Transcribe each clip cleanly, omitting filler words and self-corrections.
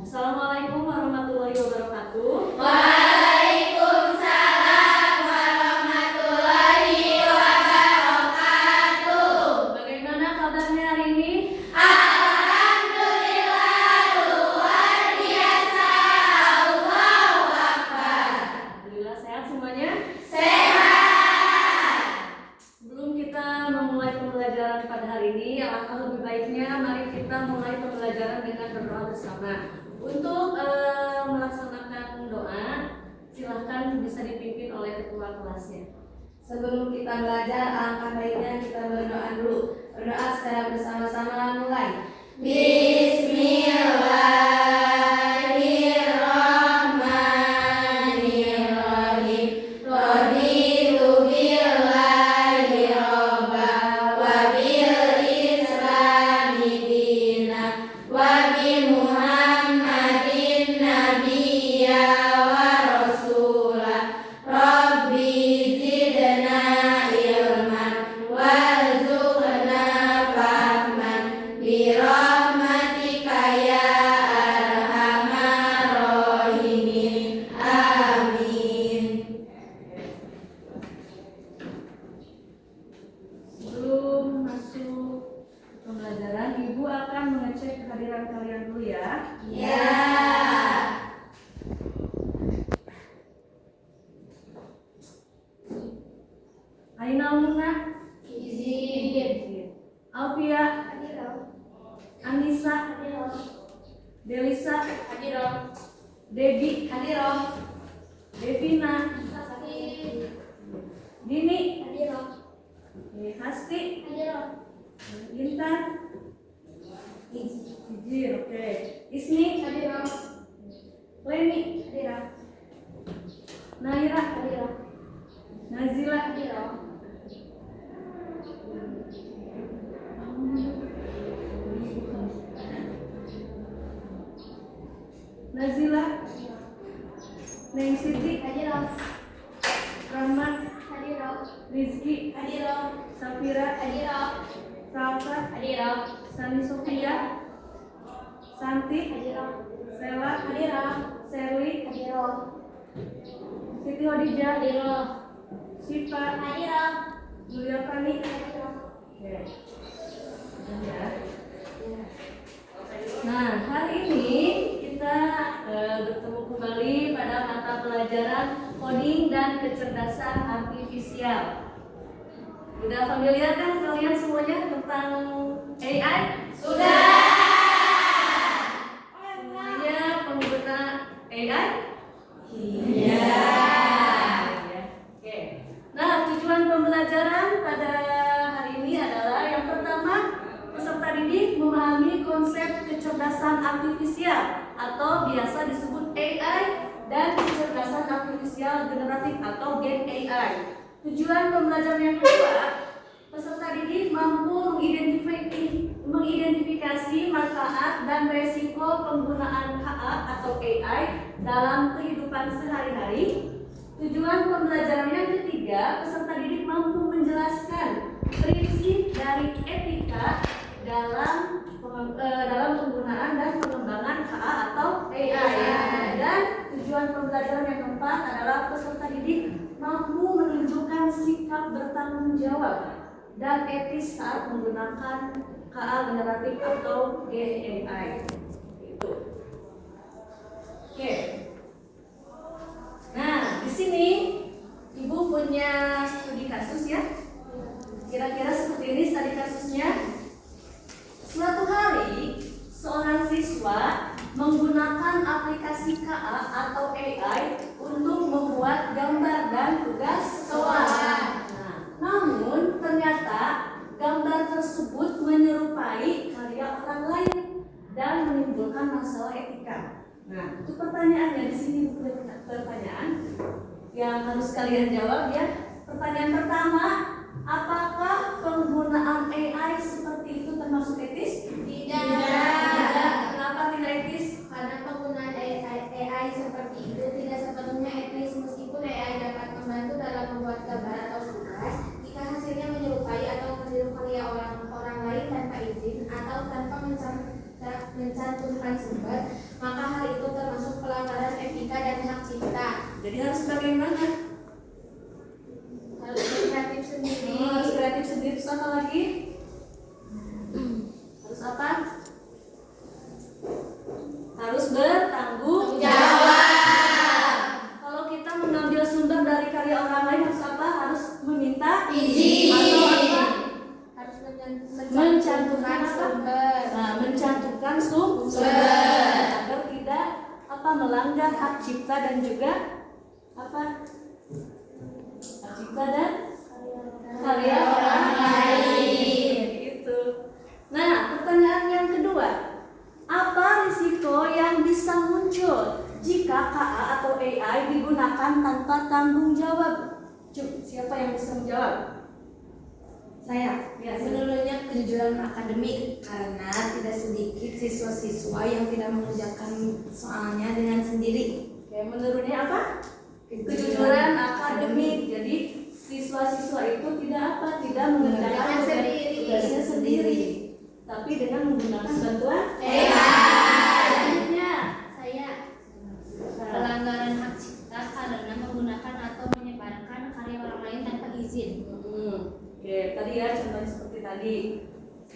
Assalamualaikum warahmatullahi wabarakatuh. Waalaikumsalam warahmatullahi wabarakatuh. Bagaimana kabarnya hari ini? Alhamdulillah luar biasa. Allahu Akbar. Alhamdulillah sehat semuanya. Sehat. Sebelum kita memulai pembelajaran pada hari ini, alangkah lebih baiknya mari kita mulai pembelajaran dengan berdoa bersama. Untuk melaksanakan doa, silahkan bisa dipimpin oleh ketua kelasnya. Sebelum kita belajar, alangkah baiknya kita berdoa dulu. Berdoa secara bersama-sama, mulai. Bismillahirrahmanirrahim. Raditu billahi robba wa bil islami dina wa bi Muhammadin nabiyya wa rasulah. Rabbi zidna ilman warzuqna fahman birahmatika ya arhamar rahimin. Amin. Sebelum masuk pembelajaran, Ibu akan mengecek kehadiran kalian dulu ya. Ya. Aina Munah, Izin. Alfia, Anissa, Delisa, Debi, Devina, Dini, Hasti, Intan, Ijir, oke. Isni, Leni, Naira, Nazila, Nazila, Neng Siti, Rahman, Rizky, Safira, Salsa, Sani Sofia, Santi, Sela, Serli, Siti Hodijah, Syifa, Julia Fani. Oke. Ya. Nah, hari ini kita bertemu kembali pada mata pelajaran coding dan kecerdasan artifisial. Sudah familiar kan kalian semuanya tentang AI? Sudah. Semuanya pengguna AI? Iya. Oke. Nah, tujuan pembelajaran pada hari ini adalah yang pertama, peserta didik memahami konsep kecerdasan artifisial atau biasa disebut AI dan kecerdasan artifisial generatif atau Gen AI. Tujuan pembelajaran yang kedua, peserta didik mampu mengidentifikasi manfaat dan resiko penggunaan KA atau AI dalam kehidupan sehari-hari. Tujuan pembelajaran yang ketiga, peserta didik mampu menjelaskan prinsip dari etika dalam penggunaan dan pengembangan KA atau AI. Dan tujuan pembelajaran yang keempat adalah peserta didik mampu menunjukkan sikap bertanggung jawab dan etis saat menggunakan KA generatif atau Gen AI. Itu. Oke. Nah, di sini Ibu punya studi kasus ya. Kira-kira seperti ini studi kasusnya. Suatu hari, seorang siswa menggunakan aplikasi KA atau AI untuk membuat gambar dan tugas sekolah. Nah, namun ternyata gambar tersebut menyerupai karya orang lain dan menimbulkan masalah etika. Nah, itu pertanyaannya di sini pertanyaan yang harus kalian jawab ya. Pertanyaan pertama, apakah penggunaan AI seperti itu termasuk etis? Tidak. Kenapa tidak etis? Karena penggunaan AI seperti itu tidak sepenuhnya etis, meskipun AI dapat membantu dalam membuat gambar atau tugas. Jika hasilnya menyerupai atau meniru karya orang lain tanpa izin atau tanpa mencantumkan sumber, maka hal pelanggaran etika dan hak cipta. Jadi harus bagaimana? Harus kreatif sendiri. Harus kreatif sendiri. Terus apa lagi? Harus apa? Harus bertanggung jawab. Kalau kita mengambil sumber dari karya orang lain harus apa? Harus meminta izin. Atau apa? Harus Mencantumkan apa? sumber. Nah, mencantumkan sumber agar tidak apa melanggar hak cipta dan juga apa? Hak cipta dan karya orang lain. Gitu. Nah, pertanyaan yang kedua. Apa risiko yang bisa muncul jika KA atau AI digunakan tanpa tanggung jawab? Siapa yang bisa menjawab? Saya, Ya, menurutnya kejujuran akademik karena tidak sedikit siswa-siswa yang tidak mengerjakan soalnya dengan sendiri. Oke, menurutnya apa? Kejujuran akademik. Jadi siswa-siswa itu tidak apa? Tidak mengerjakan tugasnya sendiri, tapi dengan menggunakan bantuan AI. Selanjutnya, Saya nah, pelanggaran hak cipta karena menggunakan atau menyebarkan karya orang lain tanpa izin. Oke, tadi ya contohnya seperti tadi.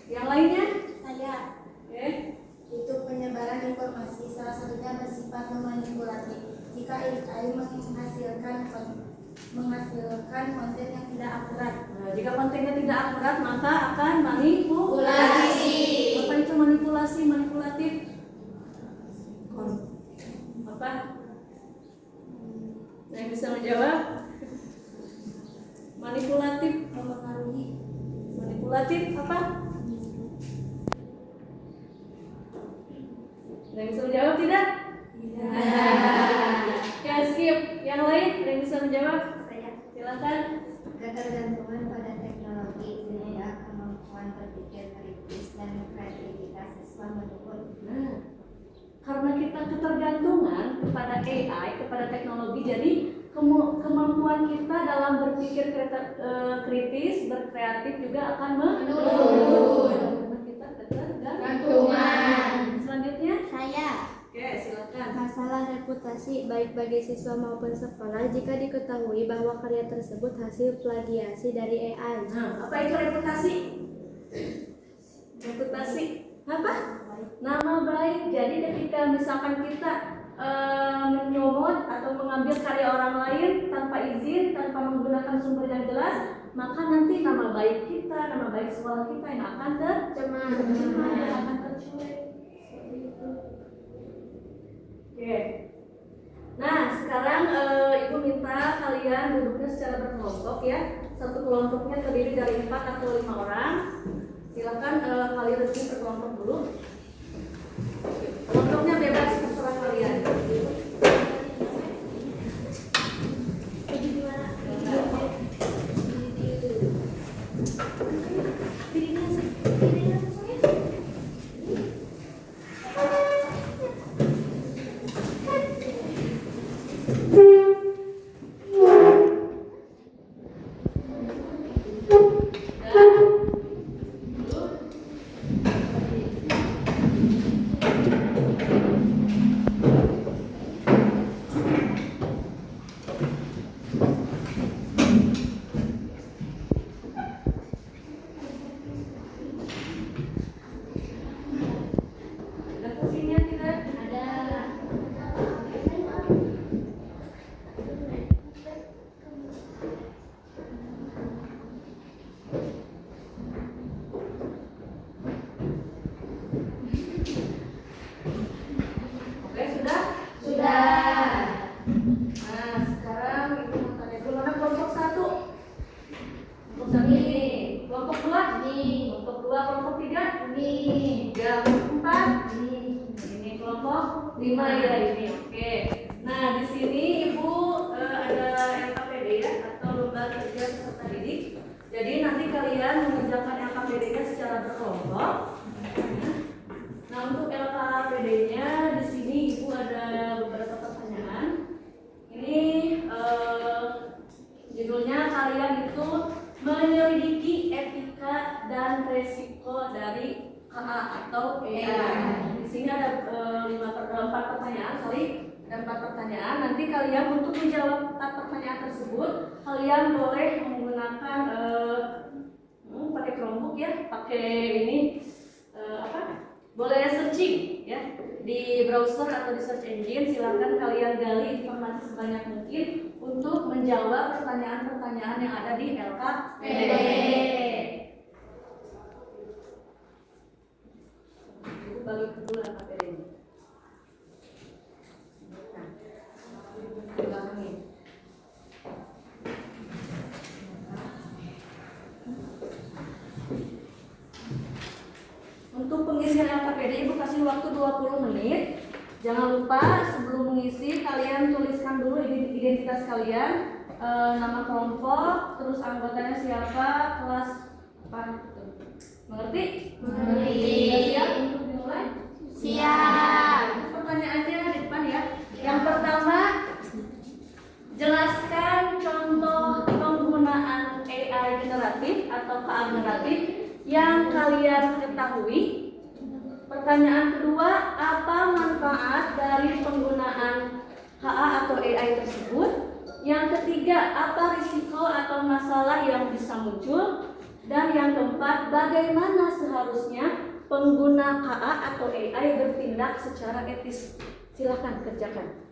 Yang lainnya? Saya Oke. itu penyebaran informasi salah satunya bersifat memanipulatif. Jika AI menghasilkan konten yang tidak akurat. Nah, jika kontennya tidak akurat maka akan manipulasi. Apa itu manipulasi? Manipulatif? Apa? Yang bisa menjawab? Manipulatif, Mempengaruhi. manipulatif apa? Yang bisa menjawab tidak? Oke, skip. Yang lain yang bisa menjawab? Saya Silakan. ketergantungan pada teknologi sehingga kemampuan berpikir kritis dan kreativitas siswa menurun. Nah, karena kita ketergantungan kepada AI, kepada teknologi, jadi kemampuan kita dalam berpikir kritis, berkreatif juga akan menurun. Karena kita ketergantungan. Selanjutnya, Saya oke, silakan. Masalah reputasi baik bagi siswa maupun sekolah jika diketahui bahwa karya tersebut hasil plagiasi dari AI. Nah, apa itu reputasi? Reputasi apa? Nama baik. Jadi ketika misalkan kita menyomot atau mengambil karya orang lain tanpa izin, tanpa menggunakan sumber yang jelas, maka nanti nama baik kita, nama baik sekolah kita yang akan tercemar, yang akan terculik. Seperti itu. Oke. Nah, sekarang Ibu minta kalian duduknya secara berkelompok ya. Satu kelompoknya terdiri dari 4 atau 5 orang. Silakan kalian resmi berkelompok dulu. Kelompoknya bebas terserah kalian. Ada kursinya tidak? ada Oke, sudah? sudah. Nah, sekarang Ibu mau tanya dulu mana kelompok 1? Kelompok 1 ini. Kelompok 2? Ini Kelompok 2, kelompok 3? ini 3, kelompok 4? ini Ini kelompok 5 ya ini. Oke. Nah, di sini Ibu ada LKPD ya atau lomba kerja peserta didik. Jadi nanti kalian mengerjakan LKPD-nya secara berkelompok. Nah, untuk LKPD-nya di sini Ibu ada beberapa pertanyaan. Ini judulnya kalian itu menyelidiki etika dan resiko dari KA atau AI. Di sini ada 4 pertanyaan, sorry. dan 4 pertanyaan. Nanti kalian untuk menjawab 4 pertanyaan tersebut, kalian boleh menggunakan pakai Chromebook ya, pakai ini boleh searching ya di browser atau di search engine. Silakan kalian gali informasi sebanyak mungkin untuk menjawab pertanyaan-pertanyaan yang ada di LKPD. Bagi dulu LKPD ini. Untuk pengisian LKPD Ibu kasih waktu 20 menit. Jangan lupa sebelum mengisi kalian tuliskan dulu identitas kalian, nama kelompok, terus anggotanya siapa, kelas apa gitu. Mengerti? Mengerti. Sudah siap untuk dimulai? Siap. Pertanyaannya di depan ya. Yang pertama, jelaskan contoh penggunaan AI generatif atau KA generatif yang kalian ketahui. Pertanyaan kedua, apa manfaat dari penggunaan HA atau AI tersebut? Yang ketiga, apa risiko atau masalah yang bisa muncul? Dan yang keempat, bagaimana seharusnya pengguna KA atau AI bertindak secara etis? Silakan kerjakan.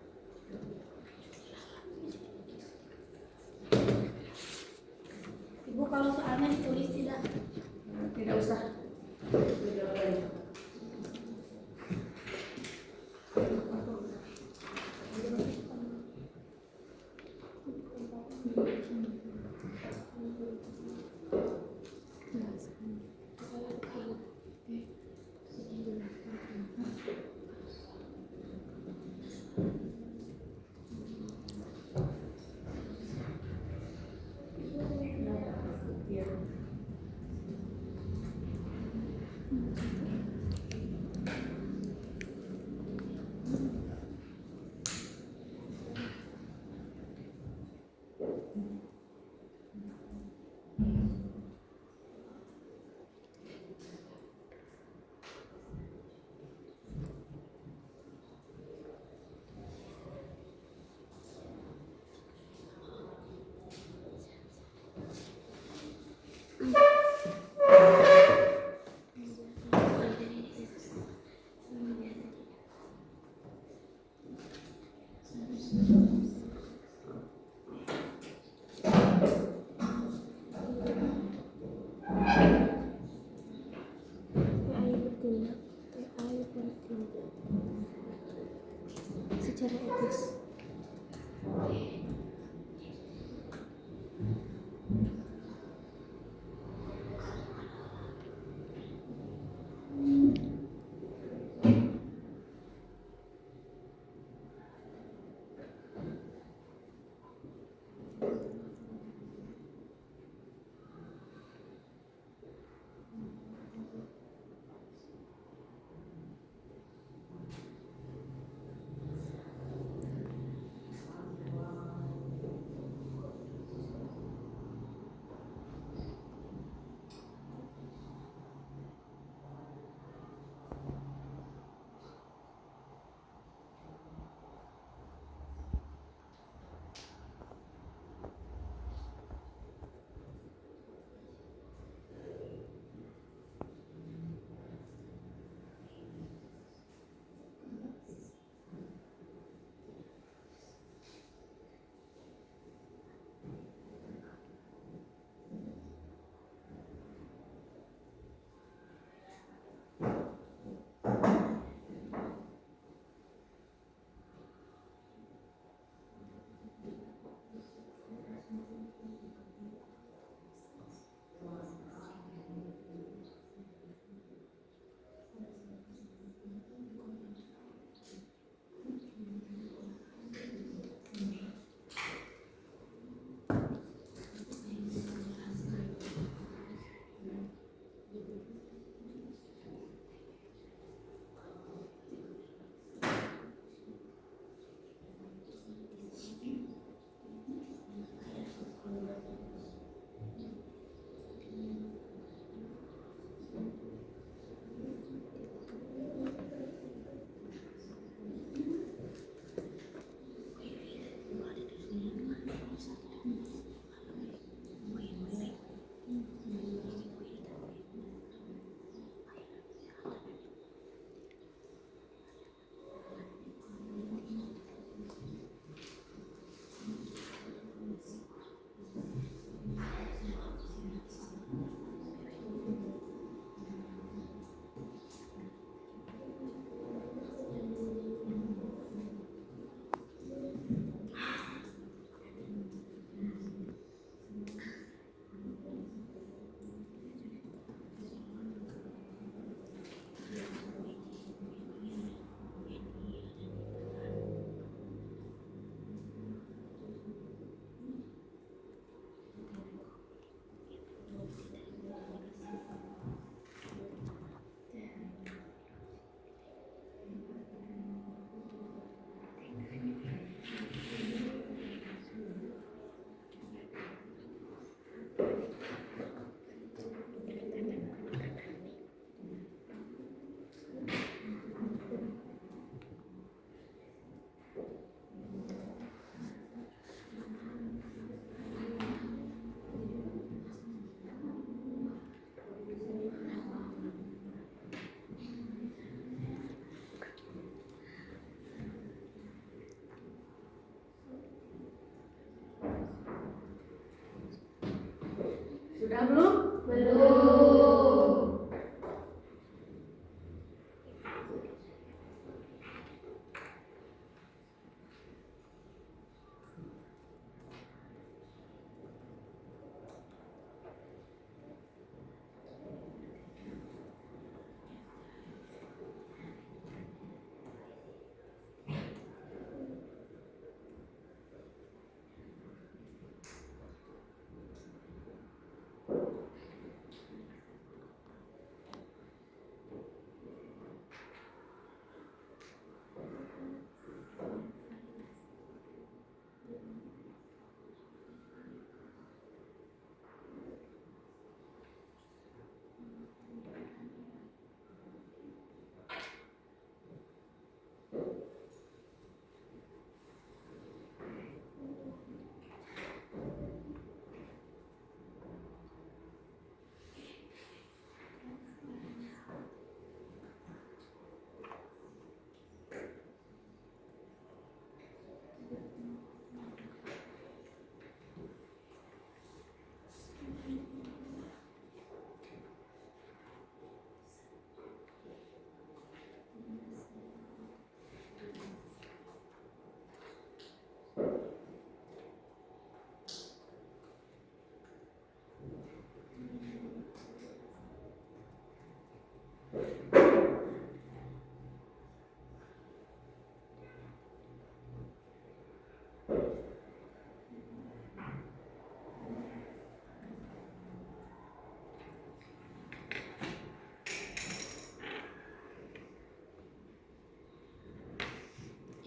Ibu kalau soalnya ditulis tidak? Tidak usah. Secara etis. Sudah belum? Belum.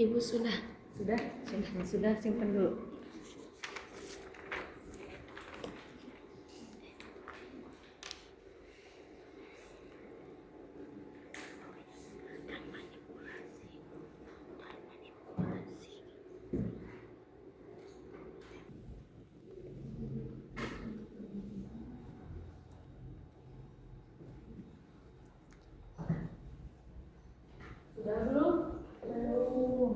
Ibu sudah. Sudah simpan dulu. Sudah belum? Belum.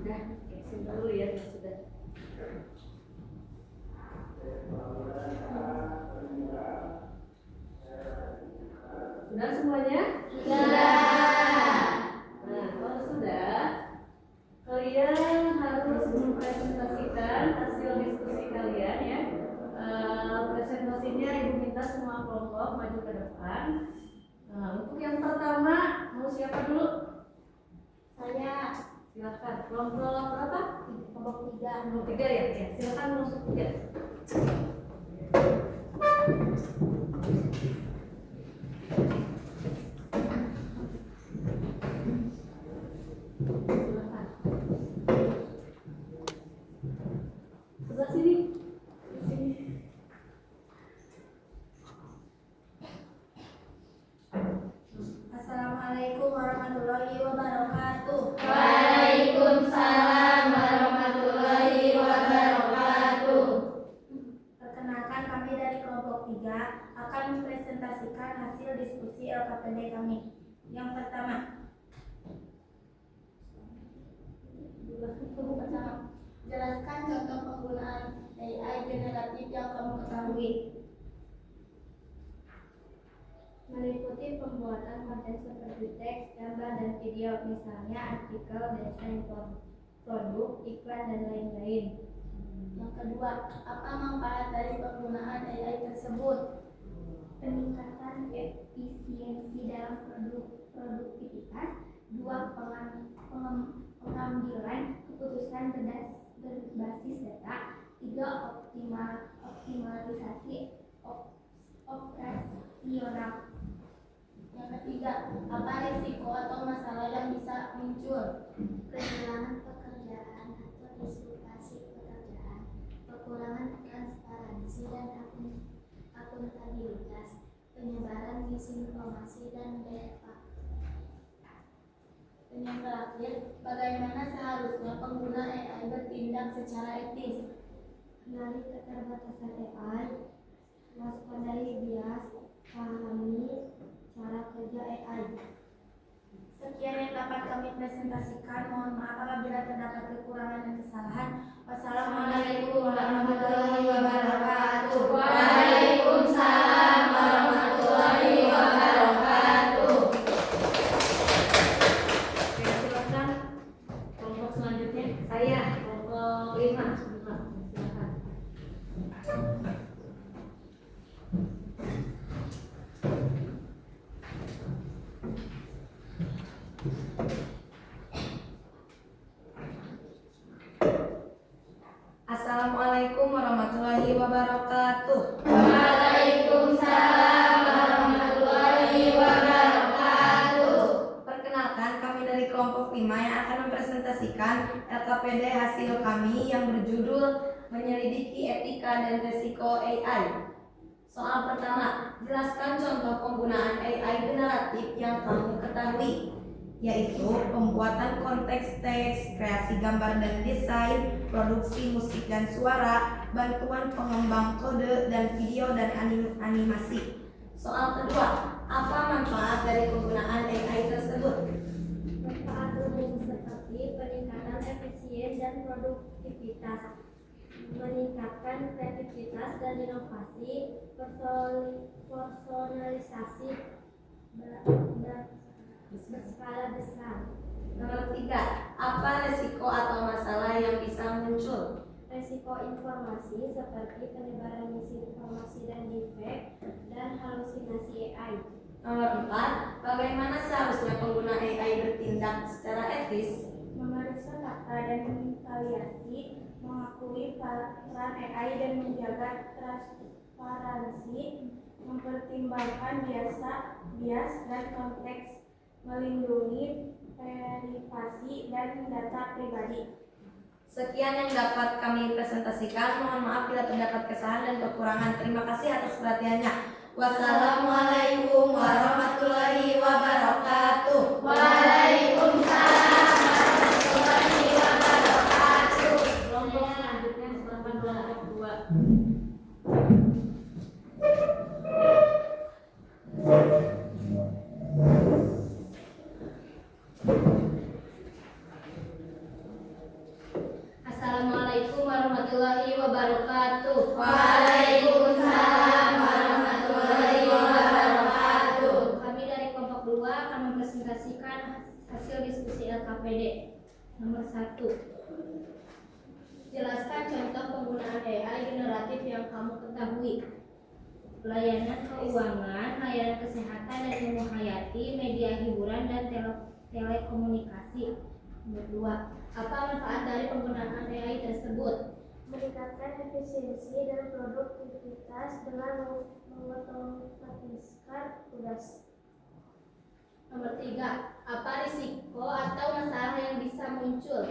Sudah, isi dulu ya, sudah. Sudah semuanya? Sudah. Nah, kalau sudah, kalian harus mempresentasikan hasil diskusi kalian ya. Presentasinya Ibu minta semua kelompok maju ke depan. Nah, untuk yang pertama, mau siapa dulu? Saya. Silakan. Kelompok berapa? Kelompok 3. Kelompok 3 ya? Ya, silakan kelompok 3. Silakan. Sebelah sini. Di sini. Assalamualaikum warahmatullahi wabarakatuh. Waalaikumsalam warahmatullahi wabarakatuh. Perkenalkan, kami dari kelompok 3 akan mempresentasikan hasil diskusi LKPD kami. Yang pertama, Jelaskan contoh penggunaan AI generatif yang kamu ketahui. Meliputi pembuatan konten seperti teks, gambar, dan video, misalnya artikel, desain produk, iklan, dan lain-lain. Yang kedua, apa manfaat dari penggunaan AI tersebut? Peningkatan efisiensi dalam produktivitas. 2. Pengambilan keputusan berbasis data. 3. Optimalisasi operasional. Yang ketiga, apa risiko atau masalah yang bisa muncul? Kehilangan pekerjaan atau disrupsi pekerjaan, kekurangan transparansi dan akuntabilitas, penyebaran misinformasi dan defak. Dan yang terakhir, bagaimana seharusnya pengguna AI bertindak secara etis? Kenali keterbatasan AI, waspadai bias, pahami cara kerja AI. sekian yang dapat kami presentasikan. Mohon maaf apabila terdapat kekurangan dan kesalahan. Wassalamualaikum warahmatullahi wabarakatuh. Waalaikumsalam warahmatullahi wabarakatuh. Oke, silakan. Kelompok selanjutnya. Saya Kelompok 5. Silakan. Assalamualaikum warahmatullahi wabarakatuh. Waalaikumsalam warahmatullahi wabarakatuh. Perkenalkan, kami dari kelompok 5 yang akan mempresentasikan LKPD hasil kami yang berjudul Menyelidiki Etika dan Resiko AI. Soal pertama, jelaskan contoh penggunaan AI generatif yang kamu ketahui, yaitu pembuatan konteks teks, kreasi gambar dan desain, produksi musik dan suara, bantuan pengembang kode dan video dan animasi. Soal kedua, apa manfaat dari penggunaan AI tersebut? Manfaat umum seperti peningkatan efisien dan produktivitas, meningkatkan kreativitas dan inovasi, personalisasi berskala besar. Nomor 3, apa resiko atau masalah yang bisa muncul? Resiko informasi seperti penyebaran misinformasi dan defek dan halusinasi AI. Nomor 4, bagaimana seharusnya pengguna AI bertindak secara etis? Memeriksa fakta dan menginvaliasi, mengakui peran AI dan menjaga transparansi, mempertimbangkan bias dan konteks, melindungi privasi dan data pribadi. Sekian yang dapat kami presentasikan. Mohon maaf bila terdapat kesalahan dan kekurangan. Terima kasih atas perhatiannya. Wassalamualaikum warahmatullahi wabarakatuh. Waalaikumsalam warahmatullahi wabarakatuh. Kelompok selanjutnya silakan kelompok 2. Assalamualaikum warahmatullahi wabarakatuh. Waalaikumsalam warahmatullahi wabarakatuh. Kami dari kelompok 2 akan mempresentasikan hasil diskusi LKPD. Nomor 1. Jelaskan contoh penggunaan AI generatif yang kamu ketahui. Layanan keuangan, layanan kesehatan dan ilmu hayati, media hiburan dan telekomunikasi. Nomor 2. Apa manfaat dari penggunaan AI tersebut? Meningkatkan efisiensi dan produktivitas dengan mengotomatiskan tugas. Nomor 3. Apa risiko atau masalah yang bisa muncul?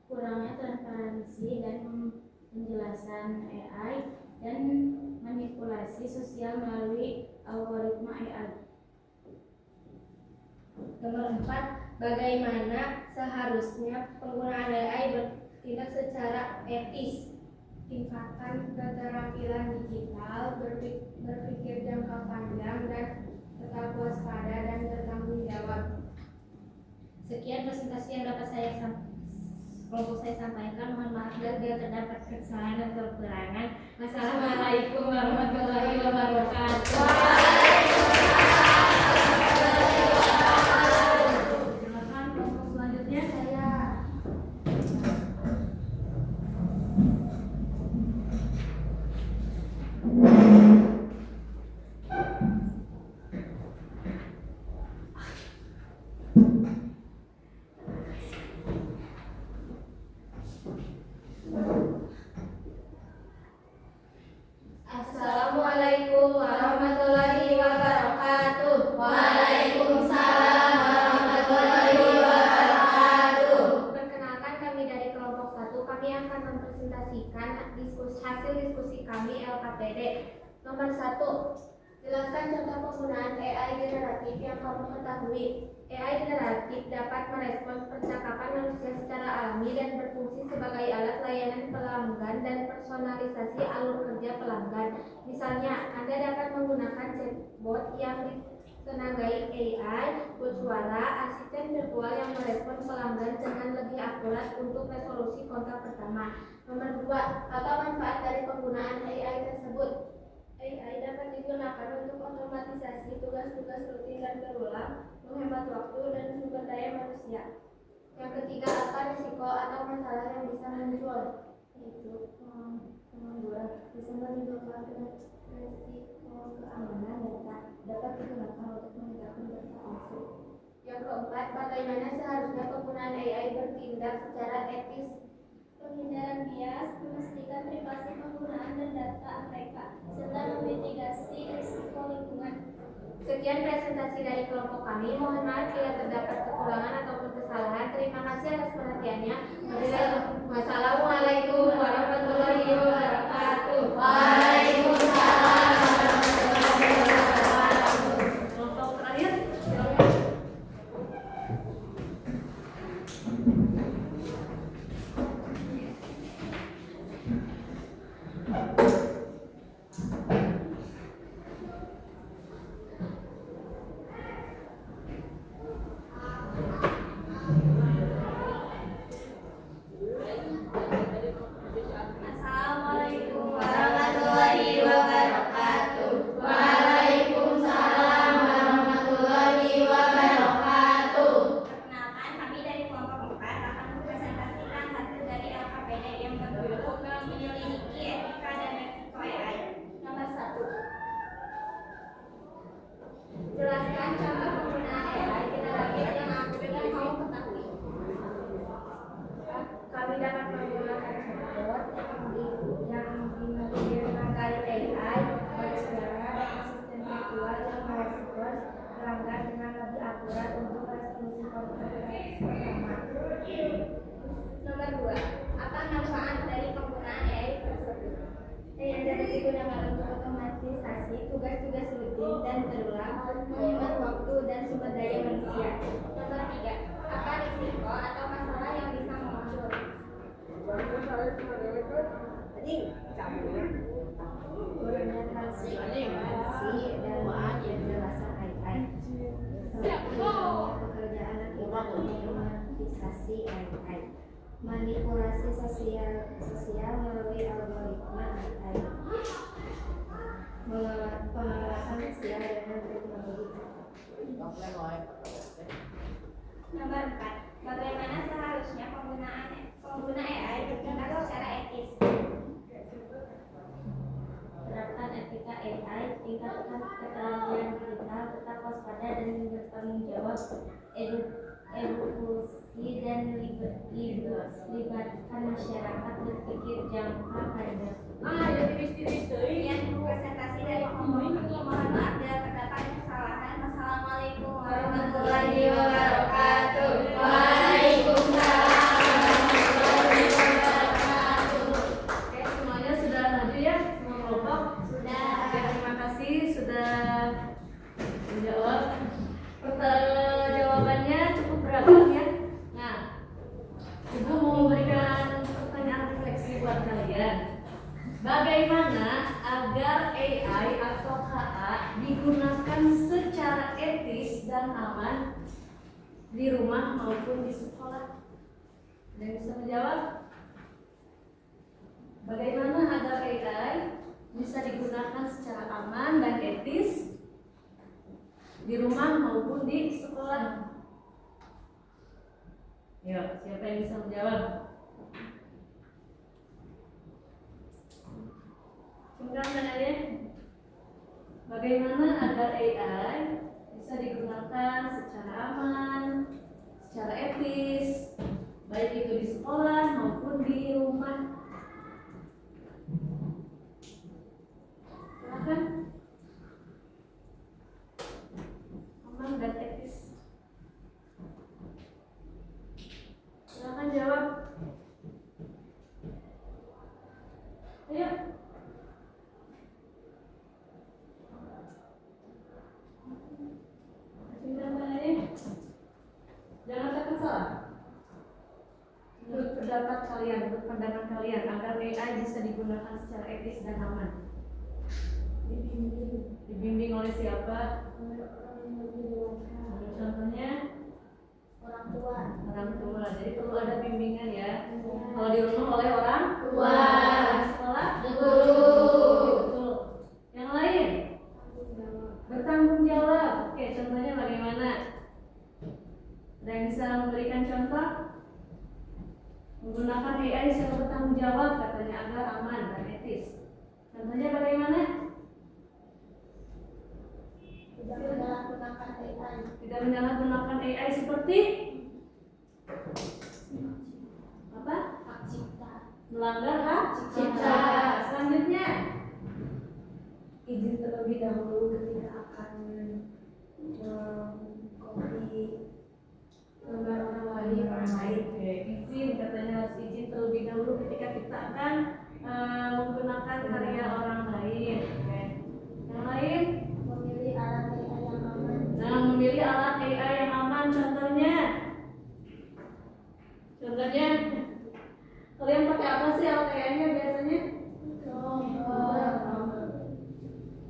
Kurangnya transparansi dan penjelasan AI dan manipulasi sosial melalui algoritma AI. Nomor 4. Bagaimana seharusnya penggunaan AI bertindak secara etis? Tingkatkan keterampilan digital, berpikir jangka panjang, dan tetap waspada dan bertanggung jawab. Sekian presentasi yang dapat kelompok saya sampaikan. Mohon maaf bila terdapat kesalahan dan kekurangan. Wassalamualaikum warahmatullahi wabarakatuh. Silakan kelompok selanjutnya. Saya Assalamualaikum warahmatullahi wabarakatuh. Waalaikumsalam warahmatullahi wabarakatuh. perkenalkan, kami dari kelompok 1. Kami akan mempresentasikan hasil diskusi kami LKPD. Nomor 1. Jelaskan contoh penggunaan AI generatif yang kamu ketahui. AI generatif dapat merespons percakapan manusia secara alami dan berfungsi sebagai alat layanan pelanggan dan personalisasi alur kerja pelanggan. Misalnya, Anda dapat menggunakan chatbot yang ditenagai AI, bot suara, asisten virtual yang merespons pelanggan dengan lebih akurat untuk resolusi kontak pertama. Nomor 2. Apa manfaat dari penggunaan AI tersebut? AI dapat digunakan untuk otomatisasi tugas-tugas rutin dan berulang, menghemat waktu dan sumber daya manusia. Yang ketiga, apa risiko atau masalah yang bisa muncul? Yaitu pengangguran bisa menimbulkan risiko keamanan data dapat digunakan untuk meningkatkan data masuk. Yang keempat, bagaimana seharusnya penggunaan AI bertindak secara etis? Penghindaran bias, memastikan privasi penggunaan dan data mereka, serta memitigasi risiko lingkungan. Sekian presentasi dari kelompok kami. Mohon maaf bila terdapat kekurangan ataupun kesalahan. Terima kasih atas perhatiannya. Wassalamualaikum warahmatullahi wabarakatuh. Waalaikumsalam warahmatullahi wabarakatuh. Kelompok terakhir, silakan. Assalamualaikum warahmatullahi wabarakatuh. Waalaikumsalam warahmatullahi wabarakatuh. Perkenalkan, kami dari kelompok 4 akan mempresentasikan hasil dari LKPD yang berjudul menyelidiki etika dan resiko AI. Nomor 1. Jelaskan contoh penggunaan AI generatif yang kamu ketahui. Kami dapat menggunakan chatbot yang ditenagai AI, bot suara, dan asisten virtual yang merespons pelanggan dengan lebih akurat untuk resolusi kontak pertama. Nomor 2. Apa manfaat dari penggunaan AI tersebut? AI dapat digunakan untuk otomatisasi tugas-tugas rutin dan berulang, menghemat waktu dan sumber daya manusia. Nomor 3. Apa risiko atau masalah yang bisa muncul? Kurangnya transparansi dan penjelasan AI. Pekerjaan akibat otomatisasi AI. Manipulasi sosial melalui algoritma AI. Pengawasan sosial dengan teknologi. Nomor 4. Bagaimana seharusnya pengguna AI bertindak secara etis? Terapkan etika AI, tingkatkan keterampilan digital, tetap waspada dan bertanggung jawab, edukasi dan libatkan masyarakat berpikir jangka panjang. Kemudian presentasi dari kelompok ini, mohon maaf bila terdapat kesalahan. Wassalamualaikum warahmatullahi wabarakatuh. Waalaikumsalam warahmatullahi wabarakatuh. Oke, semuanya sudah maju ya, semua kelompok. Sudah. Oke, terima kasih sudah menjawab. Jawabannya cukup beragam ya. Nah, Ibu mau memberikan pertanyaan refleksi buat kalian. Bagaimana agar AI atau KA digunakan secara etis dan aman di rumah maupun di sekolah? Ada yang bisa menjawab? Bagaimana agar AI bisa digunakan secara aman dan etis di rumah maupun di sekolah? Yuk, siapa yang bisa menjawab? Singkat saja. Bagaimana agar AI bisa digunakan secara aman, secara etis, baik itu di sekolah maupun di rumah? Silakan. Aman dan etis. Silakan jawab. Ayo. Jangan takut salah. Menurut pendapat kalian, menurut pandangan kalian, agar AI bisa digunakan secara etis dan aman, dibimbing oleh siapa? Contohnya Orang tua. orang tua. Jadi perlu ada bimbingan ya. Kalau di rumah oleh orang Tua. di sekolah Guru. betul. Yang lain bertanggung jawab. Oke, contohnya bagaimana? Ada yang bisa memberikan contoh? Menggunakan AI secara bertanggung jawab katanya agar aman dan etis. Contohnya bagaimana? Tidak menyalahgunakan AI. Tidak menyalahgunakan AI seperti apa? Hak cipta. Melanggar hak Cipta. Selanjutnya, Izin terlebih dahulu ketika akan mengcopy gambar orang lain. oke, izin katanya harus izin terlebih dahulu ketika kita akan menggunakan karya orang lain. Oke. Yang lain, Memilih alat AI yang aman. nah, memilih alat AI yang aman. Contohnya, kalian pakai apa sih alat AI-nya biasanya?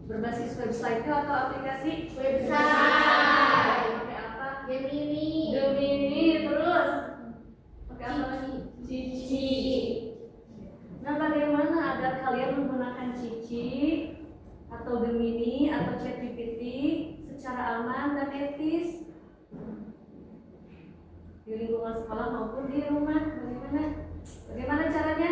Berbasis website atau aplikasi? Website. Pakai apa? Gemini. Gemini, terus pakai apa? Cici. Nah, bagaimana agar kalian menggunakan Cici atau Gemini atau ChatGPT secara aman dan etis di lingkungan sekolah maupun di rumah? Bagaimana caranya?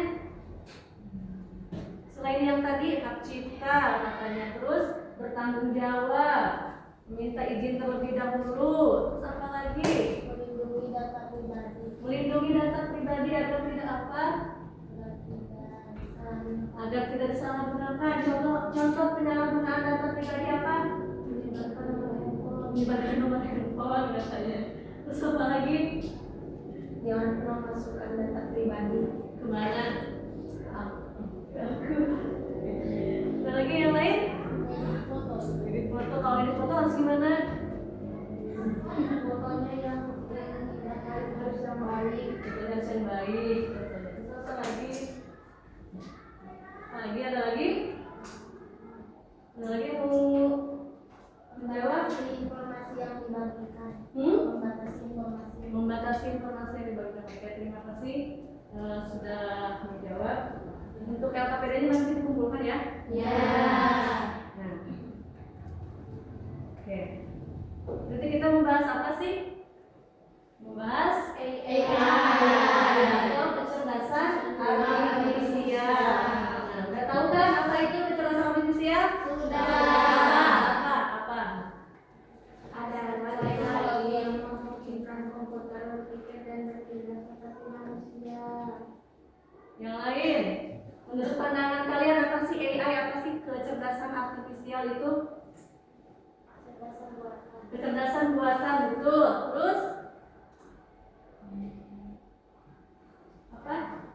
Selain yang tadi hak cipta katanya, terus bertanggung jawab, meminta izin terlebih dahulu, terus apa lagi? Melindungi data pribadi. Melindungi data pribadi agar tidak apa? Agar tidak disalahgunakan. Contoh penyalahgunaan data pribadi apa? Menyebarkan nomor handphone katanya. Terus apa lagi? Jangan pernah masukkan data pribadi Kemana? Ada lagi yang lain? Edit foto. Kalau edit foto harus gimana? Fotonya yang harus yang baik. Harus yang baik. Terus apa lagi? Ada lagi? Ada lagi yang mau menjawab? Informasi yang dibagikan. Membatasi informasi. Membatasi informasi yang dibagikan. Oke, terima kasih sudah menjawab. Untuk LKPD-nya masih dikumpulkan ya? Ya. Nah, oke. Nanti kita membahas apa sih? Membahas AI. atau kecerdasan artifisial. Nah, udah tahu kan apa itu kecerdasan artifisial? Sudah. Apa? Ada teknologi yang memungkinkan komputer berpikir dan Yang lain, menurut pandangan kalian apa sih AI, apa sih kecerdasan artifisial itu? Kecerdasan buatan, betul. Terus apa?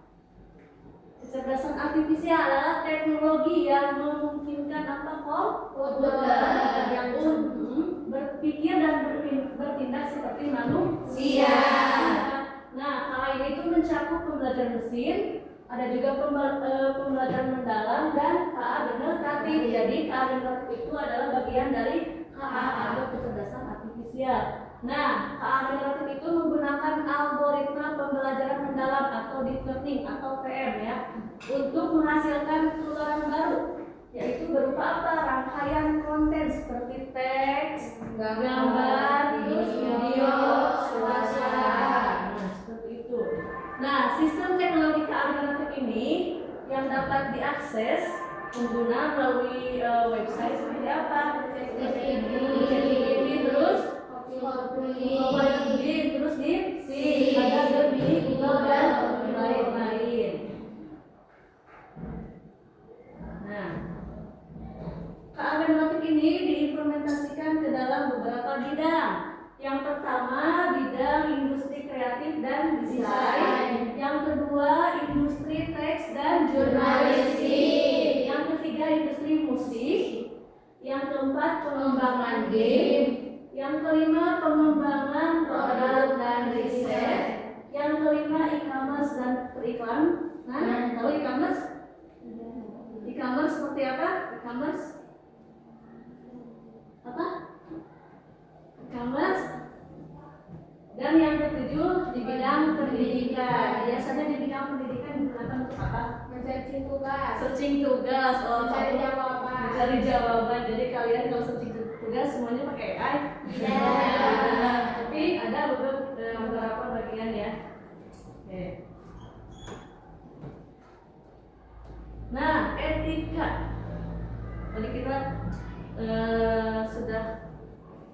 Kecerdasan artifisial adalah teknologi yang memungkinkan apa komputer yang berpikir dan bertindak seperti manusia. Nah, KA ini tuh mencakup pembelajaran mesin, ada juga pembelajaran mendalam dan KA generatif. Jadi KA generatif itu adalah bagian dari KA atau kecerdasan artifisial. Nah, KA generatif itu menggunakan algoritma pembelajaran mendalam atau deep learning atau PM ya, untuk menghasilkan keluaran baru, yaitu berupa apa? Rangkaian konten seperti teks, gambar, terus video, suara. Nah, seperti itu. Nah, sistem teknologi KA generatif ini yang dapat diakses pengguna melalui website seperti apa? Terus terus ada Gemini, Google dan lain-lain. Nah, KA generatif ini diimplementasikan ke dalam beberapa bidang. Yang pertama, bidang industri kreatif dan desain. Yang kedua, industri teks dan jurnalistik. Yang ketiga, industri musik. Yang keempat, pengembangan game. Yang kelima, pengembangan produk dan riset. Yang kelima, e-commerce dan periklan. Nah, tahu e-commerce? E-commerce seperti apa? E-commerce apa? E-commerce. Dan yang ketujuh, di bidang pendidikan. Biasanya di bidang pendidikan digunakan untuk apa? Searching tugas. Searching tugas. Mencari jawaban. Mencari jawaban. Jadi kalian kalau searching tugas semuanya pakai AI. Tapi ada beberapa bagian ya. Oke. Nah, etika. Tadi kita sudah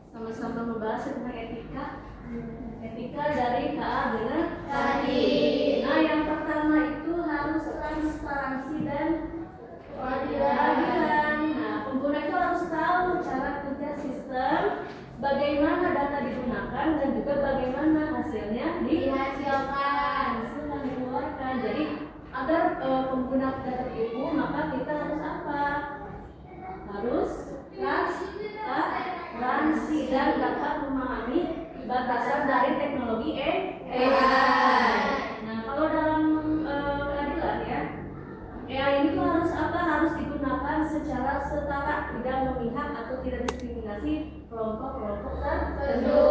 sama-sama membahas tentang etika. Etika dari KA generatif. Nah, yang pertama itu harus transparansi dan keadilan. Nah, pengguna itu harus tahu cara kerja sistem, bagaimana data digunakan dan juga bagaimana hasilnya dihasilkan, hasil yang dikeluarkan. Jadi agar pengguna data itu, maka kita harus apa? Harus transparansi dan dapat memahami batasan dari teknologi AI. Nah, kalau dalam keadilan ya, AI ini tuh harus apa? Harus digunakan secara setara, tidak memihak atau tidak diskriminasi kelompok-kelompok tertentu.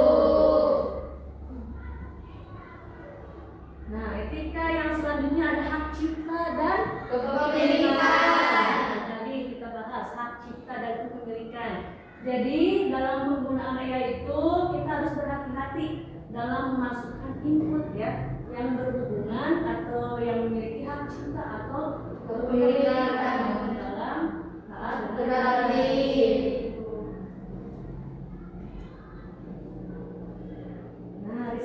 Nah, etika yang selanjutnya ada hak cipta dan kepemilikan. Tadi kita bahas hak cipta dan kepemilikan. Jadi dalam penggunaan AI itu kita harus berhati-hati dalam memasukkan input ya yang berhubungan atau yang memiliki hak cipta atau kepemilikan dalam KA generatif. Nah,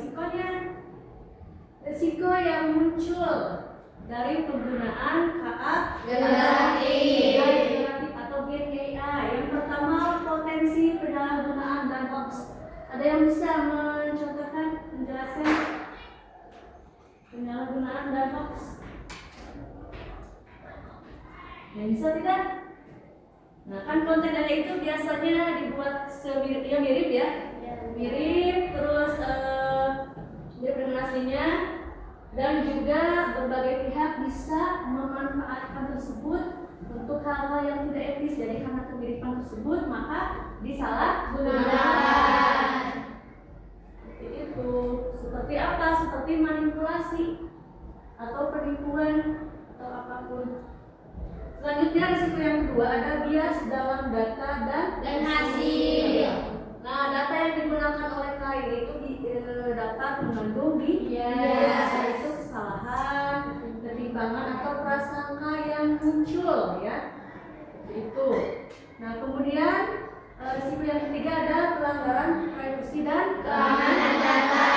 risiko yang muncul dari penggunaan KA generatif atau Gen AI. Yang pertama, potensi penyalahgunaan dan hoax. Ada yang bisa menjelaskan penyalahgunaan dan hoax? Yang bisa tidak? Nah, kan konten AI itu biasanya dibuat mirip ya, mirip terus mirip dengan aslinya, dan juga berbagai pihak bisa memanfaatkan tersebut untuk hal-hal yang tidak etis. Jadi karena kemiripan tersebut maka disalahgunakan. Seperti itu. Seperti apa? Seperti manipulasi atau penipuan atau apapun. Selanjutnya risiko yang kedua ada bias dalam data dan hasil. Nah, data yang digunakan oleh KAI itu dapat mengandung bias, yaitu kesalahan, ketimpangan atau prasangka yang muncul ya. Itu. Nah, kemudian risiko yang ketiga ada pelanggaran privasi dan keamanan data.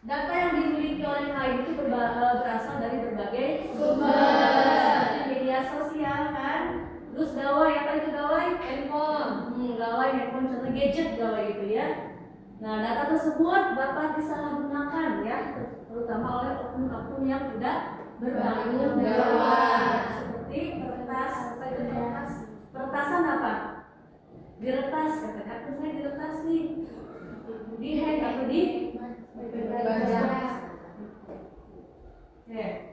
Data yang dimiliki oleh KAI itu berasal dari berbagai sebagai sumber media sosial kan. Terus gawai, apa itu gawai? Handphone. Gawai handphone, contoh gadget gawai gitu ya. Nah, data tersebut dapat disalahgunakan ya, terutama oleh oknum-oknum yang tidak bertanggung jawab. Seperti peretas, apa itu peretas? Peretasan apa? Diretas, katakan aku saya diretas nih. Di hack atau di Baca. Oke.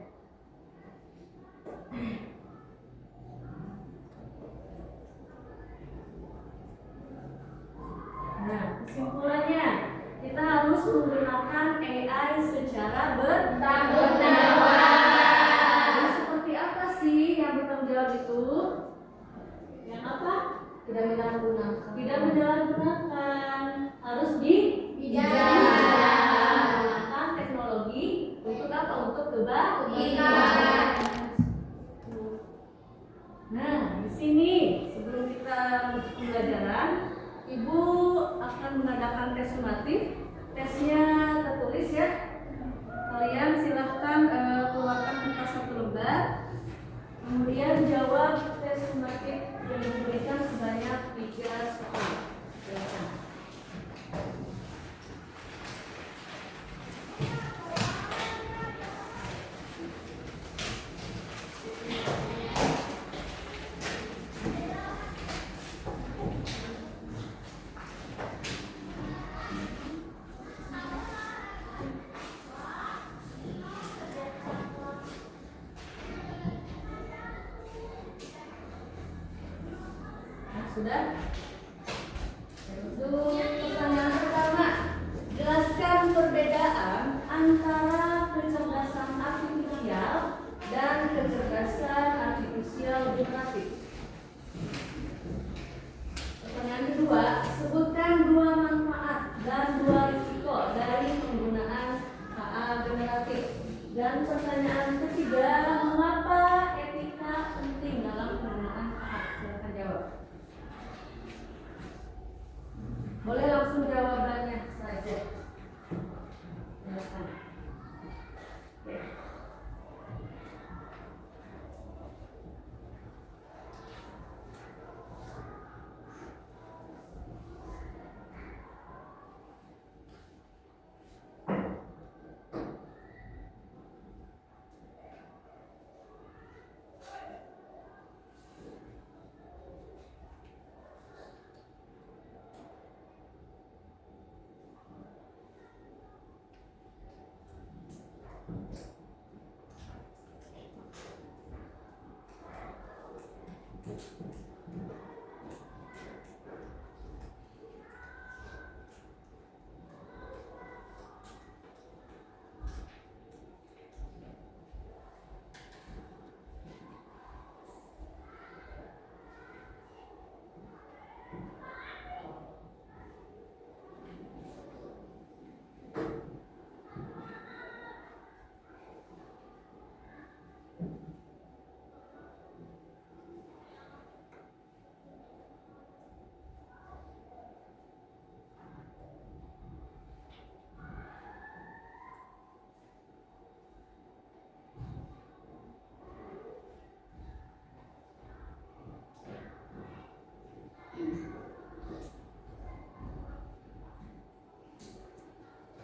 Nah, kesimpulannya kita harus menggunakan AI secara bertanggung jawab. Jadi seperti apa sih yang bertanggung jawab itu? Yang apa? Tidak menyalahgunakan. Tidak menyalahgunakan, harus bijak. Menggunakan teknologi untuk apa? Untuk kebaikan. Nah, di sini sebelum kita masuk pembelajaran, Ibu akan mengadakan tes sumatif. Tesnya tertulis ya. Kalian silahkan keluarkan kertas satu lembar. Kemudian jawab tes sumatif yang diberikan sebanyak 3 soal. Silakan. Sudah? Untuk pertanyaan pertama, jelaskan perbedaan antara kecerdasan artifisial dan kecerdasan artifisial generatif. Pertanyaan kedua, sebutkan 2 manfaat dan 2 risiko dari penggunaan KA generatif. Dan pertanyaan ketiga, mengapa etika penting dalam penggunaan KA? Silakan jawab. Boleh langsung jawabannya saja. Silakan. Oke.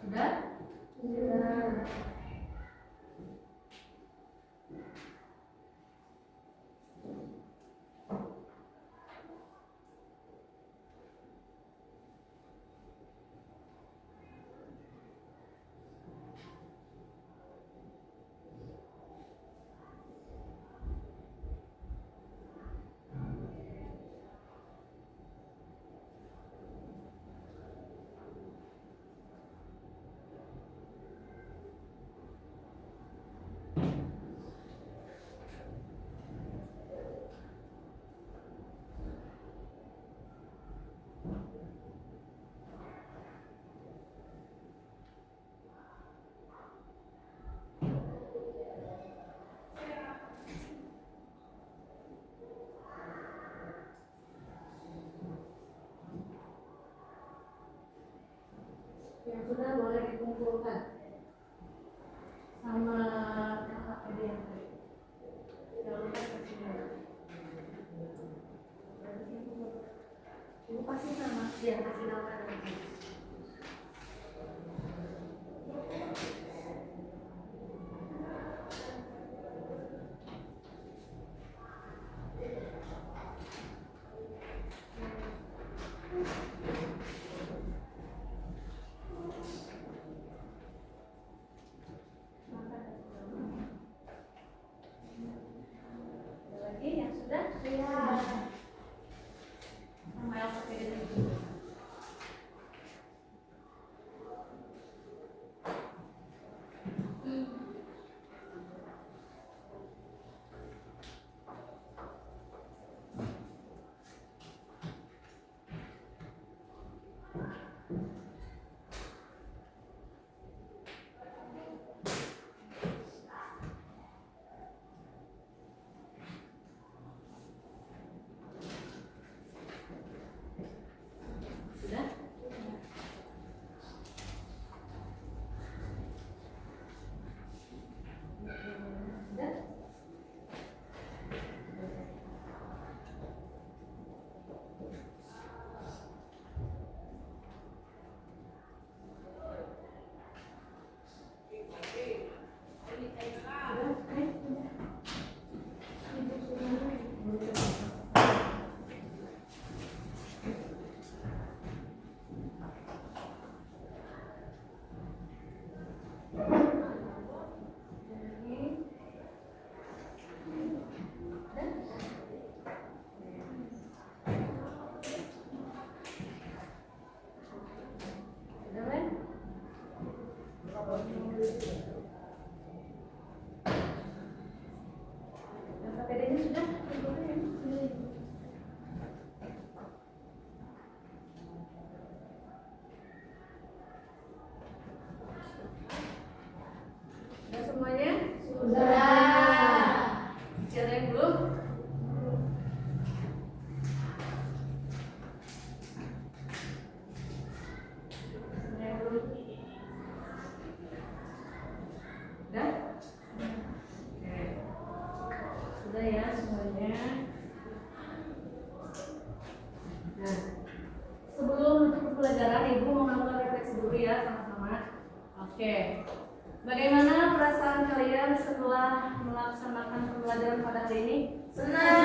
Sudah? Sudah. Yang sudah boleh dikumpulkan sama kakak yang kasih nama. Ya, kasih nama nanti. Ada lagi yang sudah? Iya. Nama LKPD tadi. Sudah? Sudah? Sudah, Wen? LKPD-nya sudah? Sudah semuanya? Sudah. Siapa yang belum? Siapa yang belum? Sudah? Oke. Sudah ya semuanya. Nah, sebelum menutup pembelajaran, Ibu mau melakukan refleksi dulu ya sama-sama. Oke. Bagaimana perasaan kalian setelah melaksanakan pembelajaran pada hari ini? Senang.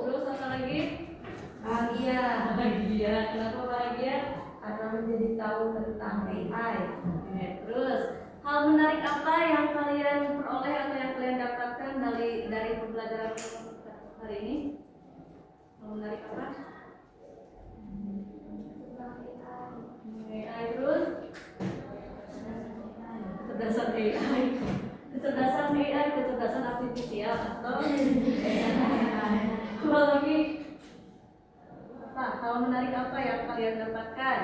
Terus apa lagi? Bahagia. Bahagia. Kenapa bahagia? Karena menjadi tahu tentang AI. Oke. Terus hal menarik apa yang kalian peroleh atau yang kalian dapatkan dari pembelajaran hari ini? Hal menarik apa? AI terus? Kecerdasan AI. Kecerdasan AI, kecerdasan artifisial atau apa lagi? Apa? Hal menarik apa yang kalian dapatkan?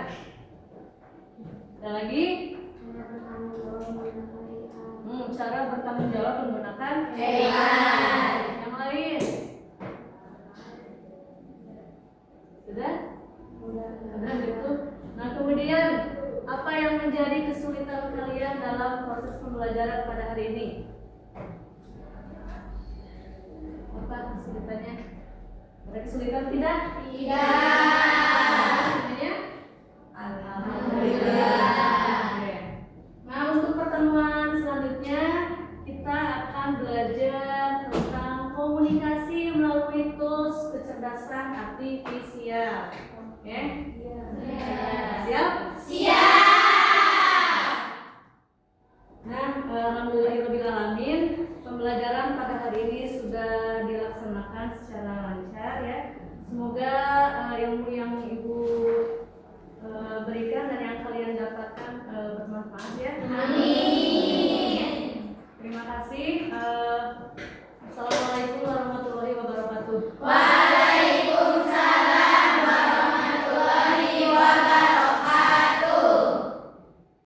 Ada lagi? Cara bertanggung jawab menggunakan AI. Yang lain? Sudah? Sudah gitu. Nah kemudian apa yang menjadi kesulitan kalian dalam proses pembelajaran pada hari ini? Apa kesulitannya? Ada kesulitan tidak? Tidak. Semuanya? Alhamdulillah. Oke. Nah untuk pertemuan selanjutnya kita akan belajar tentang komunikasi melalui tools kecerdasan artifisial. Oke? Siap? Nah, alhamdulillahirobbilalamin, pembelajaran pada hari ini sudah dilaksanakan secara lancar ya. Semoga ilmu yang Ibu berikan dan yang kalian dapatkan bermanfaat ya. Amin. Terima kasih.